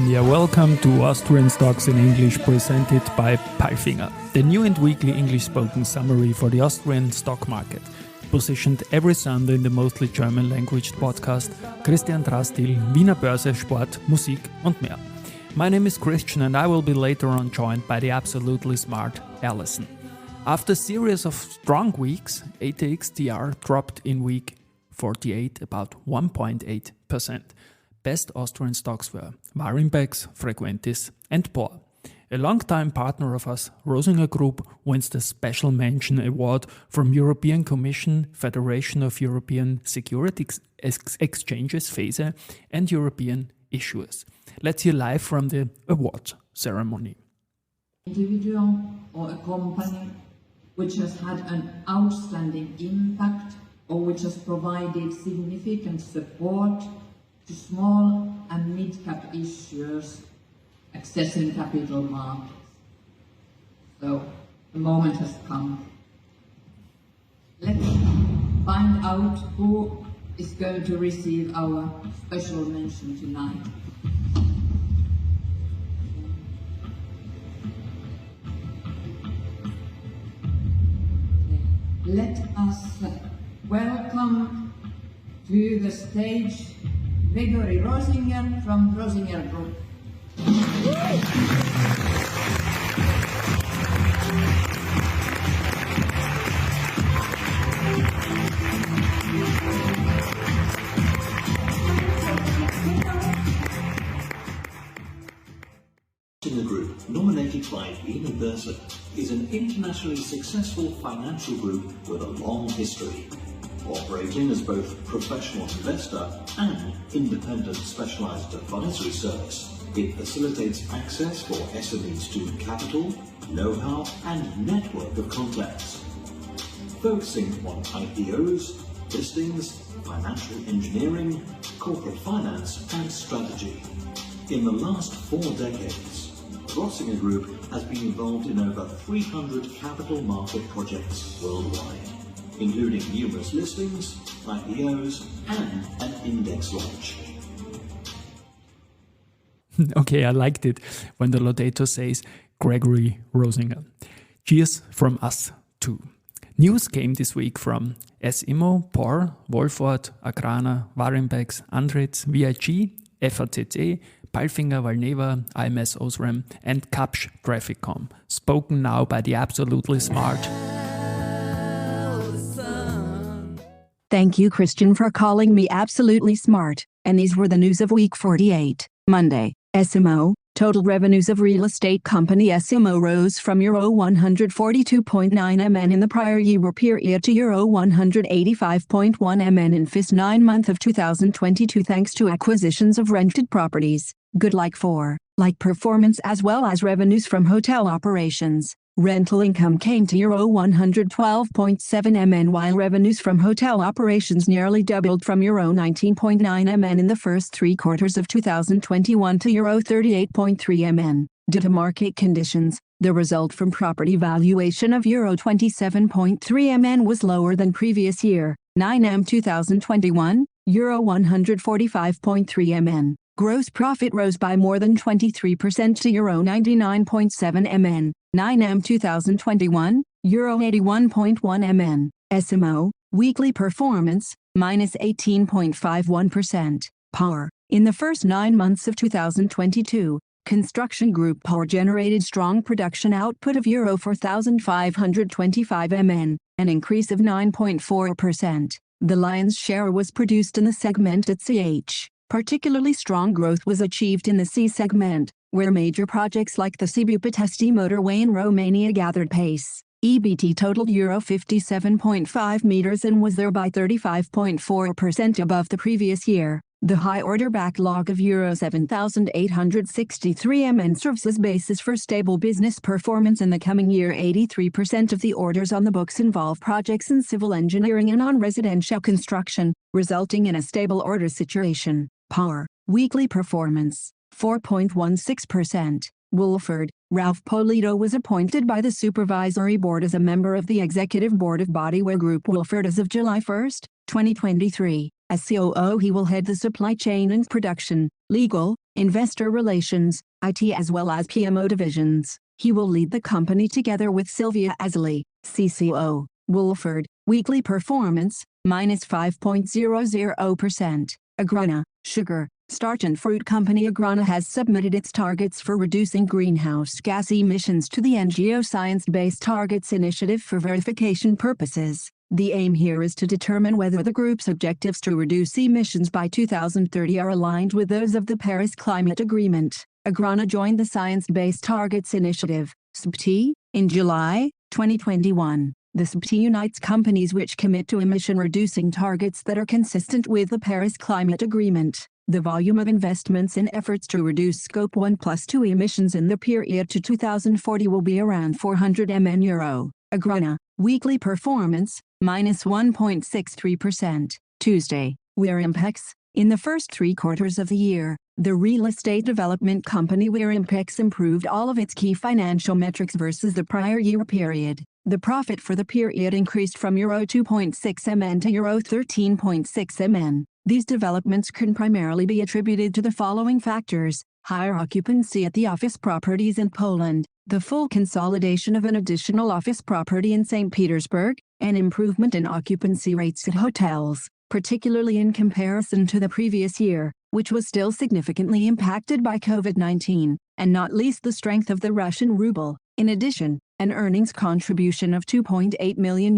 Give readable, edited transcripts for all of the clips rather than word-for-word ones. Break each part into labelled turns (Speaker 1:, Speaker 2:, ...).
Speaker 1: Yeah, welcome to Austrian Stocks in English, presented by Palfinger, the new and weekly English-spoken summary for the Austrian stock market. Positioned every Sunday in the mostly German-language podcast Christian Drastil, Wiener Börse, Sport, Musik und mehr. My name is Christian and I will be later on joined by the absolutely smart Alison. After a series of strong weeks, ATX TR dropped in week 48 about 1.8%. Best Austrian stocks were Warimbex, Frequentis and POR. A long-time partner of us, Rosinger Group, wins the Special Mention Award from European Commission, Federation of European Securities Exchanges, FESE, and European Issuers. Let's hear live from the award ceremony.
Speaker 2: Individual or a company which has had an outstanding impact or which has provided significant support to small and mid-cap issuers accessing capital markets. So the moment has come. Let's find out who is going to receive our special mention tonight. Let us welcome to the stage Gregory Rosinger from Rosinger Group.
Speaker 3: Rosinger Group, nominated by Wiener Börse, is an internationally successful financial group with a long history. Operating as both professional investor and independent specialized advisory service, it facilitates access for SMEs to capital, know-how and network of contacts. Focusing on IPOs, listings, financial engineering, corporate finance and strategy. In the last 4 decades, Rosinger Group has been involved in over 300 capital market projects worldwide, including numerous listings, IPOs, and an index launch.
Speaker 1: Okay, I liked it when the laudator says Gregory Rosinger. Cheers from us too. News came this week from SIMO, POR, Wolford, Agrana, Warimbex, Andritz, VIG, FATC, Palfinger, Valneva, IMS Osram, and Kapsch Trafficcom, spoken now by the absolutely smart.
Speaker 4: Thank you, Christian, for calling me absolutely smart. And these were the news of week 48, Monday. SIMO, total revenues of real estate company SIMO rose from euro 142.9 mn in the prior year period to euro 185.1 mn in first 9 months of 2022 thanks to acquisitions of rented properties, good like performance as well as revenues from hotel operations. Rental income came to euro 112.7 mn while revenues from hotel operations nearly doubled from euro 19.9 mn in the first 3 quarters of 2021 to euro 38.3 mn. Due to market conditions, the result from property valuation of euro 27.3 mn was lower than previous year, 9M 2021, euro 145.3 mn. Gross profit rose by more than 23% to euro 99.7 mn. 9M 2021, euro 81.1 mn. SIMO, weekly performance, minus 18.51%. POR, in the first 9 months of 2022, Construction Group POR generated strong production output of euro 4,525 mn, an increase of 9.4%. The lion's share was produced in the segment at CH. Particularly strong growth was achieved in the C segment, where major projects like the Sibiu Pătești motorway in Romania gathered pace. EBT totaled euro 57.5 meters and was thereby 35.4% above the previous year. The high order backlog of euro 7,863 mn serves as basis for stable business performance in the coming year. 83% of the orders on the books involve projects in civil engineering and non-residential construction, resulting in a stable order situation. POR, weekly performance, 4.16%. Wolford, Ralph Polito was appointed by the Supervisory Board as a member of the Executive Board of Bodyware Group Wolford as of July 1, 2023. As COO, he will head the supply chain and production, legal, investor relations, IT as well as PMO divisions. He will lead the company together with Sylvia Asley, CCO. Wolford, weekly performance, -5.00%. Agrana, sugar, starch and fruit company Agrana has submitted its targets for reducing greenhouse gas emissions to the NGO Science-Based Targets Initiative for verification purposes. The aim here is to determine whether the group's objectives to reduce emissions by 2030 are aligned with those of the Paris Climate Agreement. Agrana joined the Science-Based Targets Initiative, SBT, in July 2021. The SBT unites companies which commit to emission-reducing targets that are consistent with the Paris Climate Agreement. The volume of investments in efforts to reduce Scope 1+2 emissions in the period to 2040 will be around €400 million. Agrana, weekly performance, -1.63%. Tuesday, Wearimpex. In the first 3 quarters of the year, the real estate development company Wearimpex improved all of its key financial metrics versus the prior year period. The profit for the period increased from €2.6 million to €13.6 million. These developments can primarily be attributed to the following factors: higher occupancy at the office properties in Poland, the full consolidation of an additional office property in St. Petersburg, and improvement in occupancy rates at hotels, particularly in comparison to the previous year, which was still significantly impacted by COVID-19, and not least the strength of the Russian ruble. In addition, an earnings contribution of €2.8 million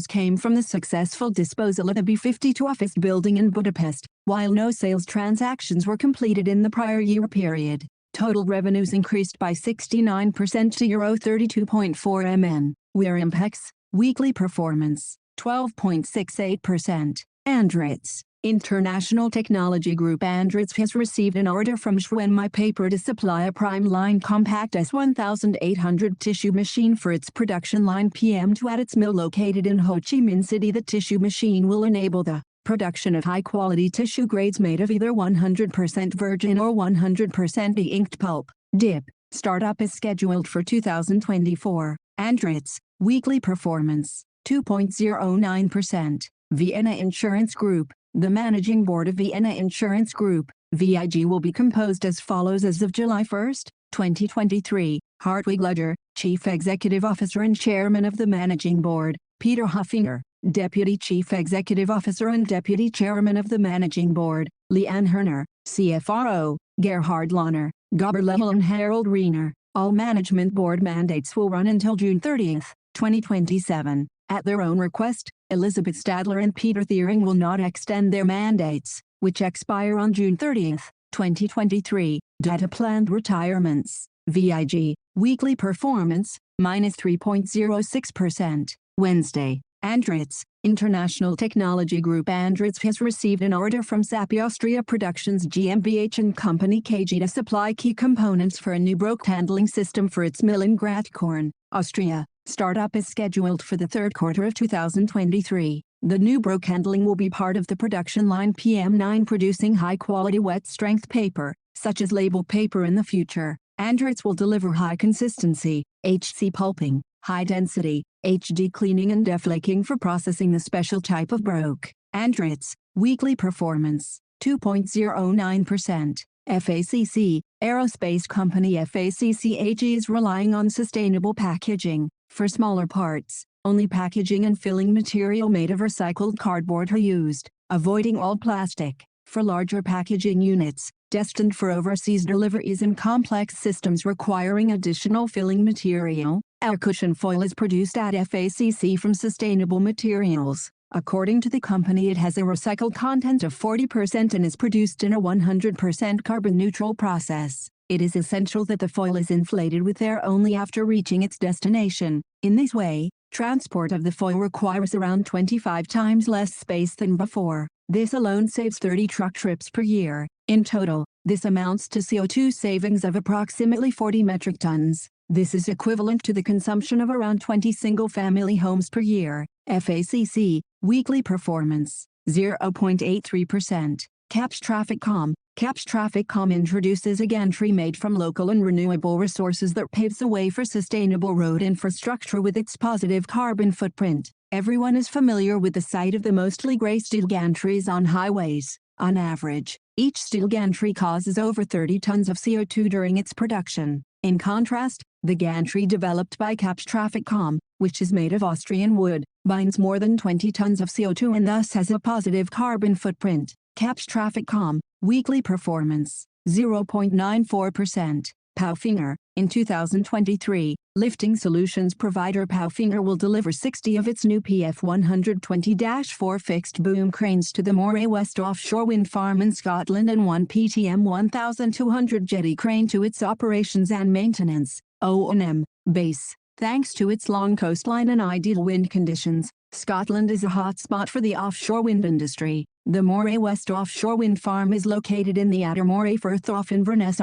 Speaker 4: came from the successful disposal of the B52 office building in Budapest, while no sales transactions were completed in the prior year period. Total revenues increased by 69% to €32.4 million. Wearimpex, weekly performance, 12.68%. Andritz, International Technology Group. Andritz has received an order from Schwenmai Paper to supply a prime line compact S1800 tissue machine for its production line PM2 at its mill located in Ho Chi Minh City. The tissue machine will enable the production of high-quality tissue grades made of either 100% virgin or 100% de-inked pulp. DIP, startup is scheduled for 2024. Andritz, weekly performance, 2.09%. Vienna Insurance Group. The managing board of Vienna Insurance Group, VIG, will be composed as follows as of July 1, 2023. Hartwig Leder, Chief Executive Officer and Chairman of the Managing Board. Peter Hoffinger, Deputy Chief Executive Officer and Deputy Chairman of the Managing Board. Leanne Herner, CFRO. Gerhard Lohner, Gabor Lehel and Harold Riener. All management board mandates will run until June 30, 2027. At their own request, Elizabeth Stadler and Peter Thiering will not extend their mandates, which expire on June 30, 2023, due to planned retirements. VIG, weekly performance, -3.06%. Wednesday, Andritz, International Technology Group. Andritz has received an order from SAP Austria Productions GmbH and Company KG to supply key components for a new broke handling system for its mill in Gratkorn, Austria. Startup is scheduled for the third quarter of 2023. The new broke handling will be part of the production line PM9, producing high-quality wet-strength paper, such as label paper in the future. Andritz will deliver high-consistency, HC pulping, high-density, HD cleaning and deflaking for processing the special type of broke. Andritz, weekly performance, 2.09%. FACC, aerospace company FACC AG is relying on sustainable packaging. For smaller parts, only packaging and filling material made of recycled cardboard are used, avoiding all plastic. For larger packaging units, destined for overseas deliveries and complex systems requiring additional filling material, air cushion foil is produced at FACC from sustainable materials. According to the company, it has a recycled content of 40% and is produced in a 100% carbon-neutral process. It is essential that the foil is inflated with air only after reaching its destination. In this way, transport of the foil requires around 25 times less space than before. This alone saves 30 truck trips per year. In total, this amounts to CO2 savings of approximately 40 metric tons. This is equivalent to the consumption of around 20 single-family homes per year. FACC, weekly performance, 0.83%. CAPS Traffic.com. CAPS Traffic.com introduces a gantry made from local and renewable resources that paves the way for sustainable road infrastructure with its positive carbon footprint. Everyone is familiar with the sight of the mostly grey steel gantries on highways. On average, Each steel gantry causes over 30 tons of CO2 during its production. In contrast, the gantry developed by Capstraficom, which is made of Austrian wood, binds more than 20 tons of CO2 and thus has a positive carbon footprint. Capstraficom, weekly performance, 0.94%. Palfinger, in 2023, lifting solutions provider Palfinger will deliver 60 of its new PF120-4 fixed boom cranes to the Moray West offshore wind farm in Scotland and one PTM 1200 jetty crane to its operations and maintenance (O&M) base. Thanks to its long coastline and ideal wind conditions, Scotland is a hotspot for the offshore wind industry. The Moray West offshore wind farm is located in the Outer Moray Firth off Inverness.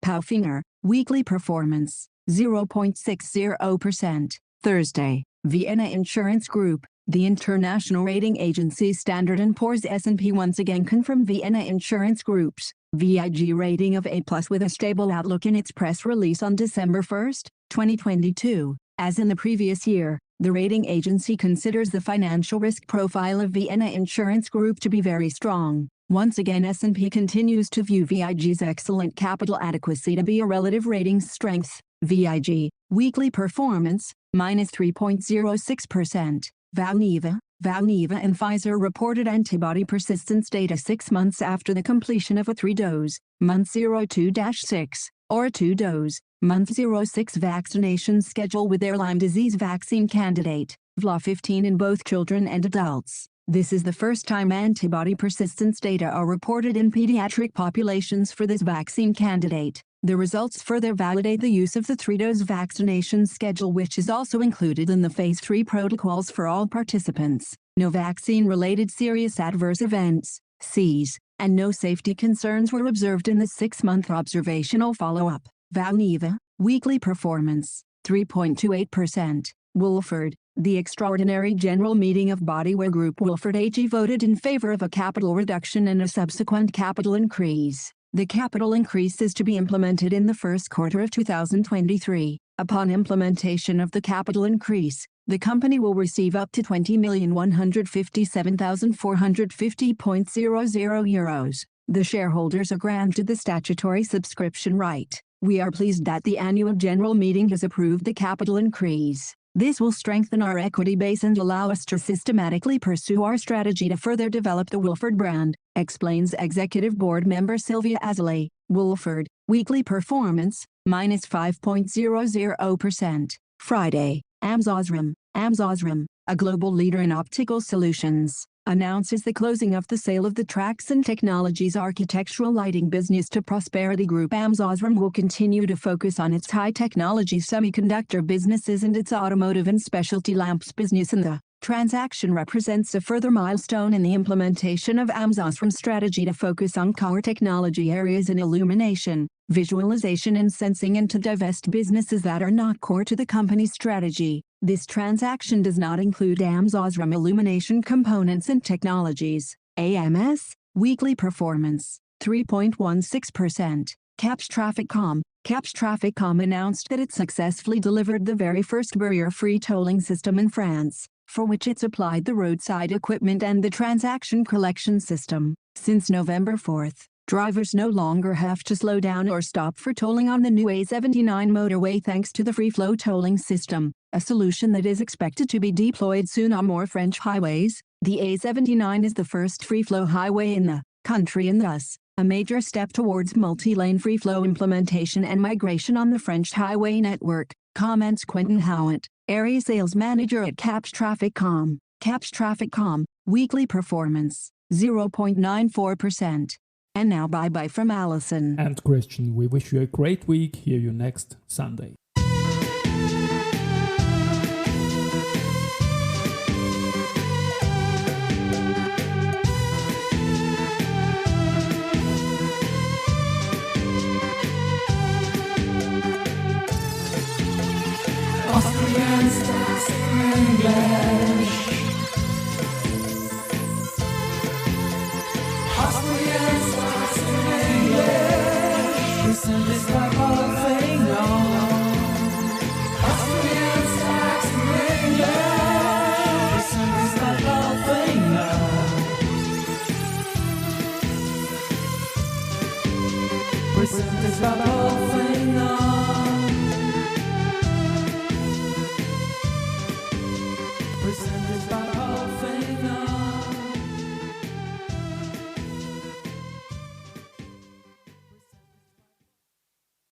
Speaker 4: Palfinger, weekly performance, 0.60%. Thursday, Vienna Insurance Group, the international rating agency Standard & Poor's S&P once again confirmed Vienna Insurance Group's VIG rating of A+ with a stable outlook in its press release on December 1, 2022. As in the previous year, the rating agency considers the financial risk profile of Vienna Insurance Group to be very strong. Once again, S&P continues to view VIG's excellent capital adequacy to be a relative ratings strength. VIG, weekly performance, -3.06%. Valneva and Pfizer reported antibody persistence data 6 months after the completion of a 3-dose, month 02-6, or 2-dose, month 06 vaccination schedule with their Lyme disease vaccine candidate, VLA15 in both children and adults. This is the first time antibody persistence data are reported in pediatric populations for this vaccine candidate. The results further validate the use of the 3-dose vaccination schedule, which is also included in the Phase 3 protocols for all participants. No vaccine-related serious adverse events, SAEs, and no safety concerns were observed in the 6-month observational follow-up. Valneva, weekly performance, 3.28%. Wolford, the extraordinary general meeting of Bodywear Group Wolford AG voted in favor of a capital reduction and a subsequent capital increase. The capital increase is to be implemented in the first quarter of 2023. Upon implementation of the capital increase, the company will receive up to €20,157,450.00. The shareholders are granted the statutory subscription right. We are pleased that the annual general meeting has approved the capital increase. This will strengthen our equity base and allow us to systematically pursue our strategy to further develop the Wolford brand, explains Executive Board member Sylvia Azalea. Wolford, weekly performance, -5.00%. Friday, AmSosRam, a global leader in optical solutions, announces the closing of the sale of the Traxon Technologies architectural lighting business to Prosperity Group. AmSosRam will continue to focus on its high-technology semiconductor businesses and its automotive and specialty lamps business, and the transaction represents a further milestone in the implementation of AmSosRam's strategy to focus on core technology areas in illumination, visualization and sensing, and to divest businesses that are not core to the company's strategy. This transaction does not include AmSosRam Illumination Components and Technologies, AMS, weekly performance, 3.16%. Capstraficom announced that it successfully delivered the very first barrier-free tolling system in France, for which it supplied the roadside equipment and the transaction collection system. Since November 4, drivers no longer have to slow down or stop for tolling on the new A79 motorway thanks to the free-flow tolling system, a solution that is expected to be deployed soon on more French highways. The A79 is the first free-flow highway in the country and thus a major step towards multi-lane free-flow implementation and migration on the French highway network, comments Quentin Howitt, area sales manager at Capstraficom. Capstraficom, weekly performance, 0.94%. And now bye-bye from Alison.
Speaker 1: And Christian, we wish you a great week. Hear you next Sunday.
Speaker 5: Austrian Stocks English. Austrian Stocks English. Presented by Austrian Stocks. presented by Palfinger. Presented